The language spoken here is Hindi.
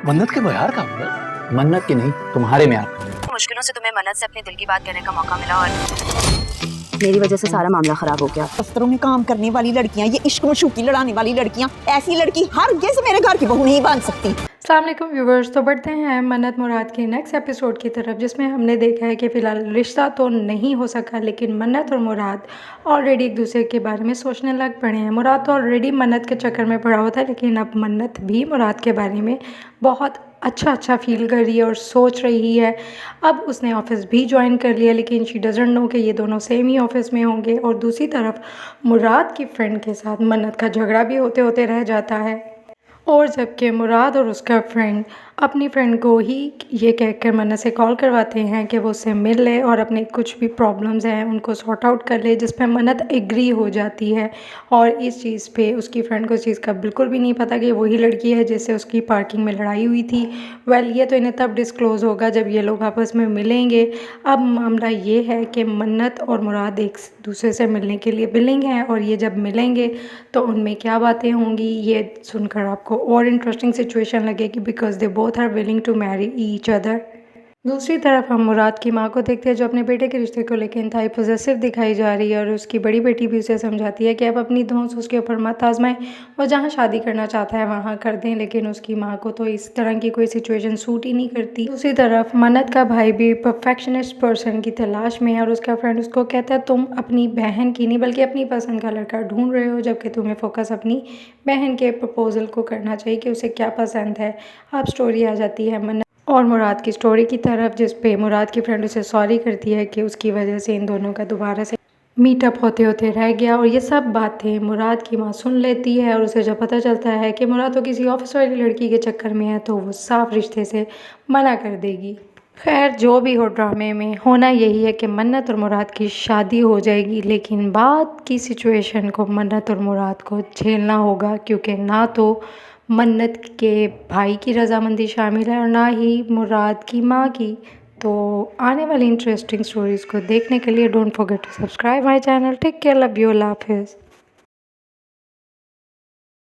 मन्नत के बयार का हुआ? मन्नत की नहीं, तुम्हारे में मुश्किलों से तुम्हें मन्नत से अपने दिल की बात कहने का मौका मिला और मेरी वजह से सारा मामला खराब हो गया। दफ्तरों में काम करने वाली लड़कियां, ये इश्क और शूकी लड़ाने वाली लड़कियां, ऐसी लड़की हरगिज़ मेरे घर की बहू नहीं बन सकती। अस्सलाम वालेकुम व्यूवर्स। तो बढ़ते हैं मन्नत मुराद के नेक्स्ट एपिसोड की तरफ, जिसमें हमने देखा है कि फ़िलहाल रिश्ता तो नहीं हो सका, लेकिन मन्नत और मुराद ऑलरेडी एक दूसरे के बारे में सोचने लग पड़े हैं। मुराद तो ऑलरेडी मन्नत के चक्कर में पड़ा हुआ था, लेकिन अब मन्नत भी मुराद के बारे में बहुत अच्छा फील कर रही है और सोच रही है। अब उसने ऑफ़िस भी ज्वाइन कर लिया, लेकिन शी डजंट नो कि ये दोनों सेम ही ऑफ़िस में होंगे। और दूसरी तरफ मुराद की फ्रेंड के साथ मन्नत का झगड़ा भी होते होते रह जाता है, और जबकि मुराद और उसका फ्रेंड अपनी फ्रेंड को ही ये कहकर मन्नत से कॉल करवाते हैं कि वो उससे मिल ले और अपने कुछ भी प्रॉब्लम्स हैं उनको सॉर्ट आउट कर ले, जिस पे मन्नत एग्री हो जाती है। और इस चीज़ पे उसकी फ्रेंड को इस चीज़ का बिल्कुल भी नहीं पता कि वही लड़की है जिससे उसकी पार्किंग में लड़ाई हुई थी। ये तो इन्हें तब डिस्क्लोज़ होगा जब ये लोग आपस में मिलेंगे। अब मामला ये है कि मन्नत और मुराद एक दूसरे से मिलने के लिए विलिंग हैं, और ये जब मिलेंगे तो उनमें क्या बातें होंगी ये सुनकर आपको और इंटरेस्टिंग सिचुएशन लगेगी, because they both are willing to marry each other. दूसरी तरफ हम मुराद की माँ को देखते हैं, जो अपने बेटे के रिश्ते को लेकर इंतहाई पॉजिटिव दिखाई जा रही है, और उसकी बड़ी बेटी भी उसे समझाती है कि अब अपनी धौंस उसके ऊपर मत आजमाएं, वो जहाँ शादी करना चाहता है वहाँ कर दें। लेकिन उसकी माँ को तो इस तरह की कोई सिचुएशन सूट ही नहीं करती। दूसरी तरफ मन्नत का भाई भी परफेक्शनिस्ट पर्सन की तलाश में है, और उसका फ्रेंड उसको कहता है तुम अपनी बहन की नहीं बल्कि अपनी पसंद का लड़का ढूंढ रहे हो, जबकि तुम्हें फोकस अपनी बहन के प्रपोजल को करना चाहिए कि उसे क्या पसंद है। अब स्टोरी आ जाती है मन्नत और मुराद की स्टोरी की तरफ, जिस पे मुराद की फ्रेंड उसे सॉरी करती है कि उसकी वजह से इन दोनों का दोबारा से मीटअप होते होते रह गया। और ये सब बातें मुराद की माँ सुन लेती है, और उसे जब पता चलता है कि मुराद तो किसी ऑफिस वाली लड़की के चक्कर में है, तो वो साफ रिश्ते से मना कर देगी। खैर जो भी हो, ड्रामे में होना यही है कि मन्नत और मुराद की शादी हो जाएगी, लेकिन बाद की सिचुएशन को मन्नत और मुराद को झेलना होगा, क्योंकि ना तो मन्नत के भाई की रजामंदी शामिल है और ना ही मुराद की माँ की। तो आने वाली इंटरेस्टिंग स्टोरीज़ को देखने के लिए don't forget to subscribe my channel. Take care, love you, अल्लाह हाफिज़।